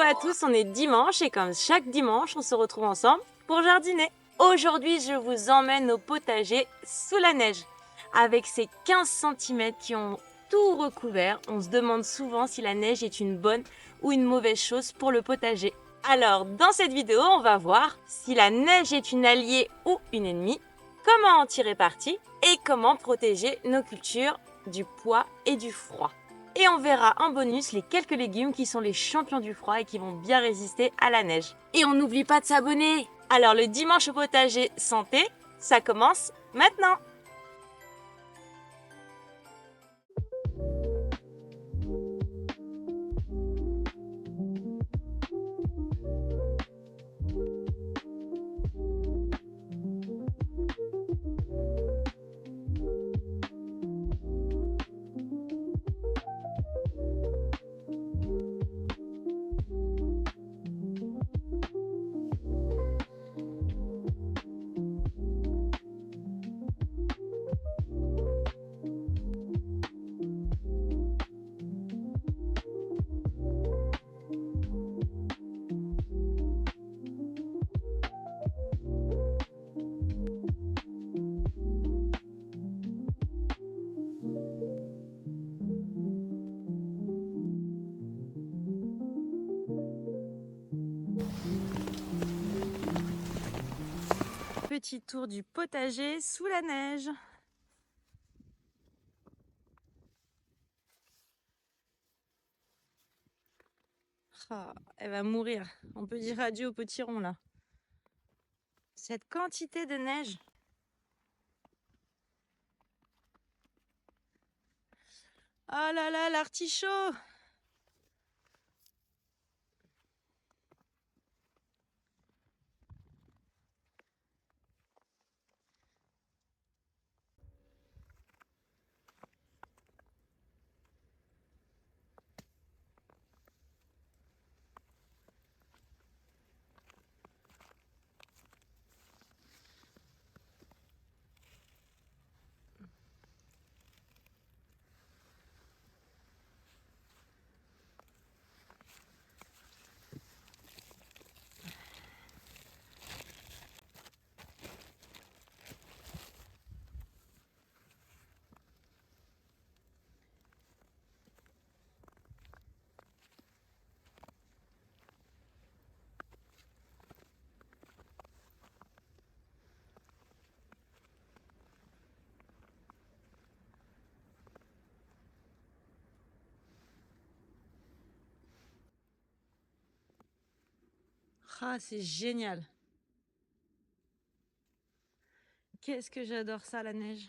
à tous, on est dimanche et comme chaque dimanche, on se retrouve ensemble pour jardiner. Aujourd'hui, je vous emmène au potager sous la neige. Avec ces 15 cm qui ont tout recouvert, on se demande souvent si la neige est une bonne ou une mauvaise chose pour le potager. Alors, dans cette vidéo, on va voir si la neige est une alliée ou une ennemie, comment en tirer parti et comment protéger nos cultures du poids et du froid. Et on verra en bonus les quelques légumes qui sont les champions du froid et qui vont bien résister à la neige. Et on n'oublie pas de s'abonner. Alors le dimanche au potager santé, ça commence maintenant. Petit tour du potager sous la neige. Oh, elle va mourir. On peut dire adieu au potiron là. Cette quantité de neige. Oh là là, l'artichaut! Ah, c'est génial. Qu'est-ce que j'adore ça, la neige.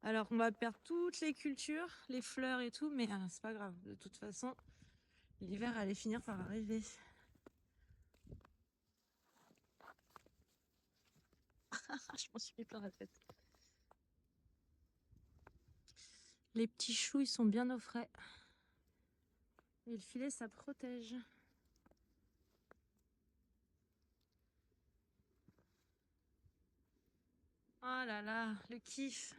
Alors, on va perdre toutes les cultures, les fleurs et tout, mais c'est pas grave. De toute façon, l'hiver allait finir par arriver. Je m'en suis mis plein la tête. Les petits choux, ils sont bien au frais. Et le filet, ça protège. Oh là là, le kiff.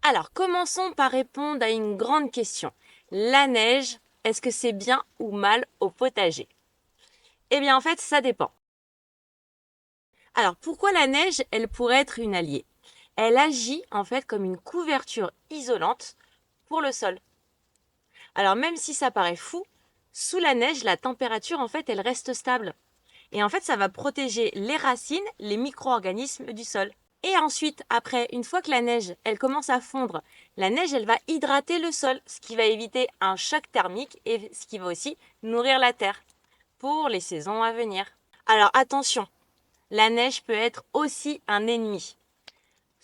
Alors, commençons par répondre à une grande question. La neige, est-ce que c'est bien ou mal au potager? Eh bien, en fait, ça dépend. Alors, pourquoi la neige, elle pourrait être une alliée? Elle agit en fait comme une couverture isolante pour le sol. Alors, même si ça paraît fou, sous la neige, la température, en fait, elle reste stable. Et en fait, ça va protéger les racines, les micro-organismes du sol. Et ensuite, après, une fois que la neige, elle commence à fondre, la neige, elle va hydrater le sol, ce qui va éviter un choc thermique et ce qui va aussi nourrir la terre pour les saisons à venir. Alors attention, la neige peut être aussi un ennemi.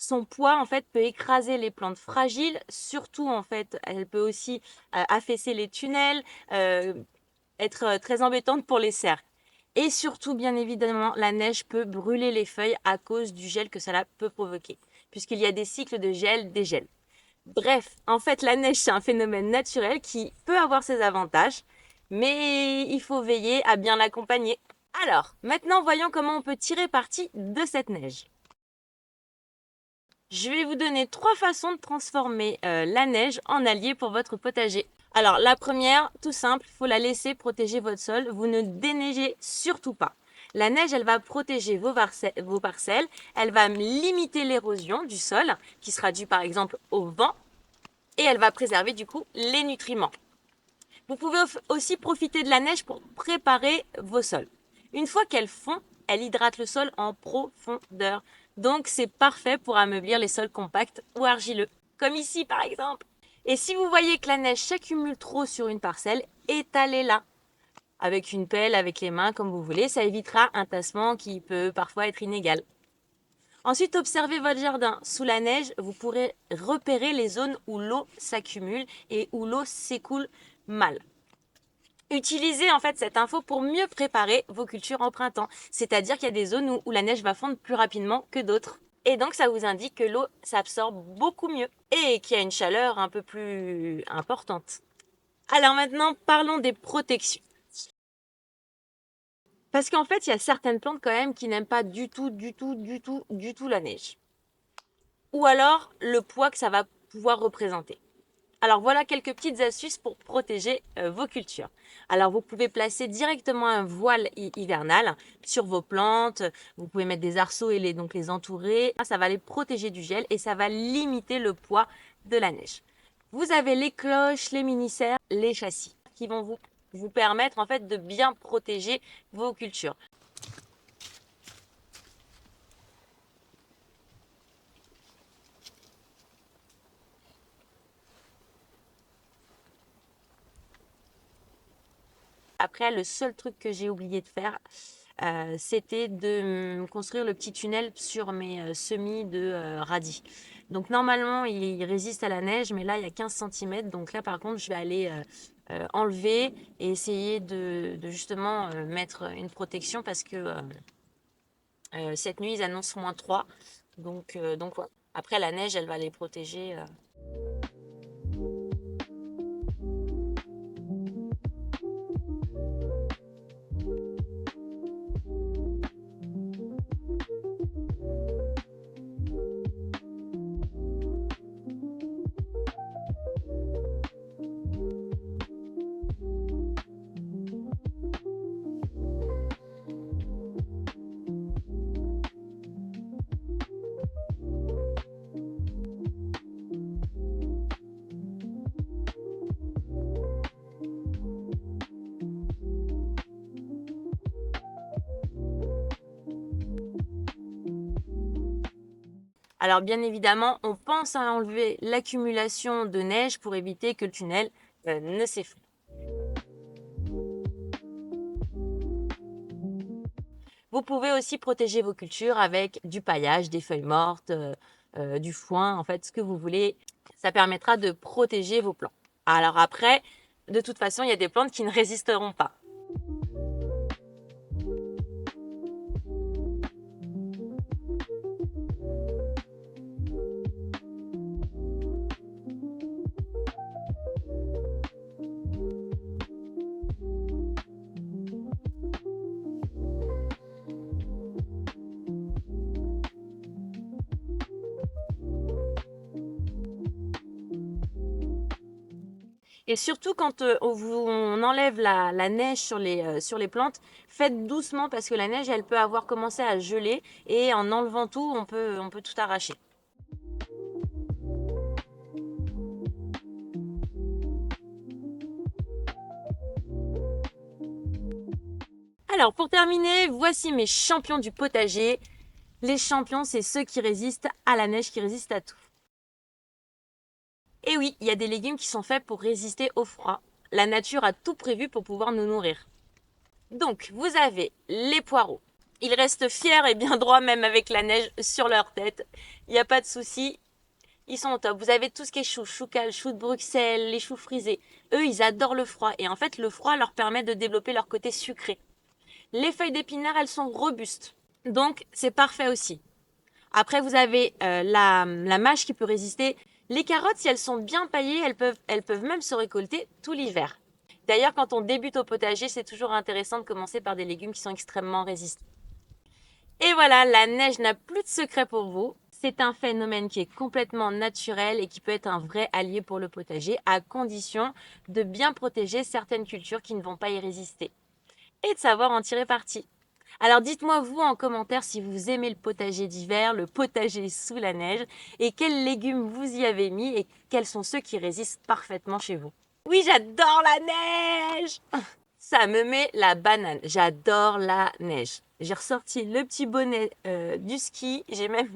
Son poids, en fait, peut écraser les plantes fragiles, surtout, en fait, elle peut aussi affaisser les tunnels, être très embêtante pour les cerfs. Et surtout, bien évidemment, la neige peut brûler les feuilles à cause du gel que cela peut provoquer, puisqu'il y a des cycles de gel-dégel. Bref, en fait, la neige, c'est un phénomène naturel qui peut avoir ses avantages, mais il faut veiller à bien l'accompagner. Alors, maintenant voyons comment on peut tirer parti de cette neige. Je vais vous donner 3 façons de transformer la neige en allié pour votre potager. Alors la première, tout simple, il faut la laisser protéger votre sol. Vous ne déneigez surtout pas. La neige, elle va protéger vos parcelles, elle va limiter l'érosion du sol, qui sera due par exemple au vent, et elle va préserver du coup les nutriments. Vous pouvez aussi profiter de la neige pour préparer vos sols. Une fois qu'elle fond, elle hydrate le sol en profondeur. Donc c'est parfait pour ameublir les sols compacts ou argileux, comme ici par exemple. Et si vous voyez que la neige s'accumule trop sur une parcelle, étalez-la avec une pelle, avec les mains, comme vous voulez. Ça évitera un tassement qui peut parfois être inégal. Ensuite, observez votre jardin. Sous la neige, vous pourrez repérer les zones où l'eau s'accumule et où l'eau s'écoule mal. Utilisez en fait cette info pour mieux préparer vos cultures en printemps. C'est-à-dire qu'il y a des zones où la neige va fondre plus rapidement que d'autres. Et donc ça vous indique que l'eau s'absorbe beaucoup mieux et qu'il y a une chaleur un peu plus importante. Alors maintenant, parlons des protections. Parce qu'en fait, il y a certaines plantes quand même qui n'aiment pas du tout la neige. Ou alors le poids que ça va pouvoir représenter. Alors voilà quelques petites astuces pour protéger vos cultures. Alors vous pouvez placer directement un voile hivernal sur vos plantes. Vous pouvez mettre des arceaux et donc les entourer. Ça va les protéger du gel et ça va limiter le poids de la neige. Vous avez les cloches, les mini-serres, les châssis qui vont vous permettre en fait de bien protéger vos cultures. Après, le seul truc que j'ai oublié de faire, c'était de construire le petit tunnel sur mes semis de radis. Donc normalement, il résiste à la neige, mais là, il y a 15 cm. Donc là, par contre, je vais aller enlever et essayer de justement mettre une protection parce que cette nuit, ils annoncent -3. Donc voilà. Après, la neige, elle va les protéger. Alors bien évidemment, on pense à enlever l'accumulation de neige pour éviter que le tunnel ne s'effondre. Vous pouvez aussi protéger vos cultures avec du paillage, des feuilles mortes, du foin, en fait, ce que vous voulez. Ça permettra de protéger vos plants. Alors après, de toute façon, il y a des plantes qui ne résisteront pas. Et surtout quand on enlève la neige sur les plantes, faites doucement parce que la neige, elle peut avoir commencé à geler et en enlevant tout, on peut tout arracher. Alors pour terminer, voici mes champions du potager. Les champions, c'est ceux qui résistent à la neige, qui résistent à tout. Et oui, il y a des légumes qui sont faits pour résister au froid. La nature a tout prévu pour pouvoir nous nourrir. Donc, vous avez les poireaux. Ils restent fiers et bien droits même avec la neige sur leur tête. Il n'y a pas de souci. Ils sont au top. Vous avez tout ce qui est chou cal, chou de Bruxelles, les choux frisés. Eux, ils adorent le froid. Et en fait, le froid leur permet de développer leur côté sucré. Les feuilles d'épinards, elles sont robustes. Donc, c'est parfait aussi. Après, vous avez la mâche qui peut résister. Les carottes, si elles sont bien paillées, elles peuvent même se récolter tout l'hiver. D'ailleurs, quand on débute au potager, c'est toujours intéressant de commencer par des légumes qui sont extrêmement résistants. Et voilà, la neige n'a plus de secret pour vous. C'est un phénomène qui est complètement naturel et qui peut être un vrai allié pour le potager, à condition de bien protéger certaines cultures qui ne vont pas y résister et de savoir en tirer parti. Alors dites-moi vous en commentaire si vous aimez le potager d'hiver, le potager sous la neige, et quels légumes vous y avez mis et quels sont ceux qui résistent parfaitement chez vous. Oui, j'adore la neige! Ça me met la banane. J'adore la neige. J'ai ressorti le petit bonnet du ski. J'ai même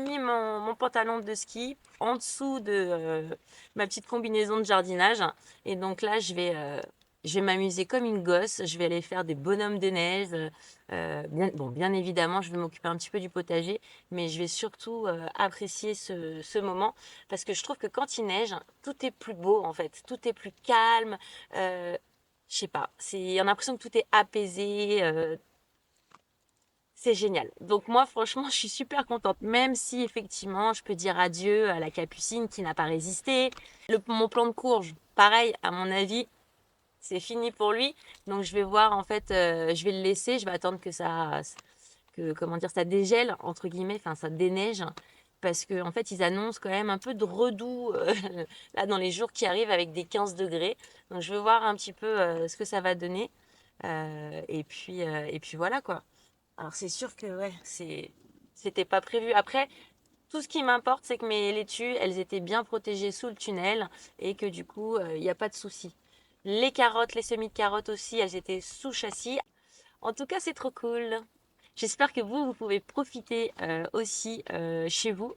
mis mon pantalon de ski en dessous de ma petite combinaison de jardinage. Et donc là, je vais m'amuser comme une gosse. Je vais aller faire des bonhommes de neige. Bien évidemment, je vais m'occuper un petit peu du potager, mais je vais surtout apprécier ce moment parce que je trouve que quand il neige, tout est plus beau en fait. Tout est plus calme. Euh, je sais pas, on a l'impression que tout est apaisé, c'est génial. Donc moi, franchement, je suis super contente, même si effectivement, je peux dire adieu à la capucine qui n'a pas résisté. Mon plan de courge, pareil, à mon avis, c'est fini pour lui. Donc je vais voir, en fait, je vais le laisser, je vais attendre comment dire, ça dégèle, entre guillemets, enfin ça déneige. Parce qu'en en fait, ils annoncent quand même un peu de redoux là dans les jours qui arrivent avec des 15 degrés. Donc je vais voir un petit peu ce que ça va donner. Et puis voilà quoi. Alors c'est sûr que ouais, c'était pas prévu. Après, tout ce qui m'importe, c'est que mes laitues, elles étaient bien protégées sous le tunnel et que du coup, il n'y a pas de souci. Les carottes, les semis de carottes aussi, elles étaient sous châssis. En tout cas, c'est trop cool. J'espère que vous pouvez profiter aussi chez vous.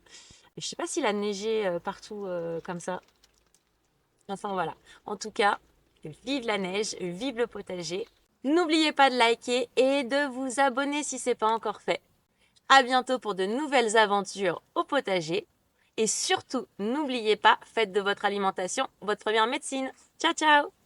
Je sais pas s'il a neigé partout comme ça. Enfin voilà. En tout cas, vive la neige, vive le potager. N'oubliez pas de liker et de vous abonner si ce n'est pas encore fait. À bientôt pour de nouvelles aventures au potager. Et surtout, n'oubliez pas, faites de votre alimentation votre première médecine. Ciao ciao!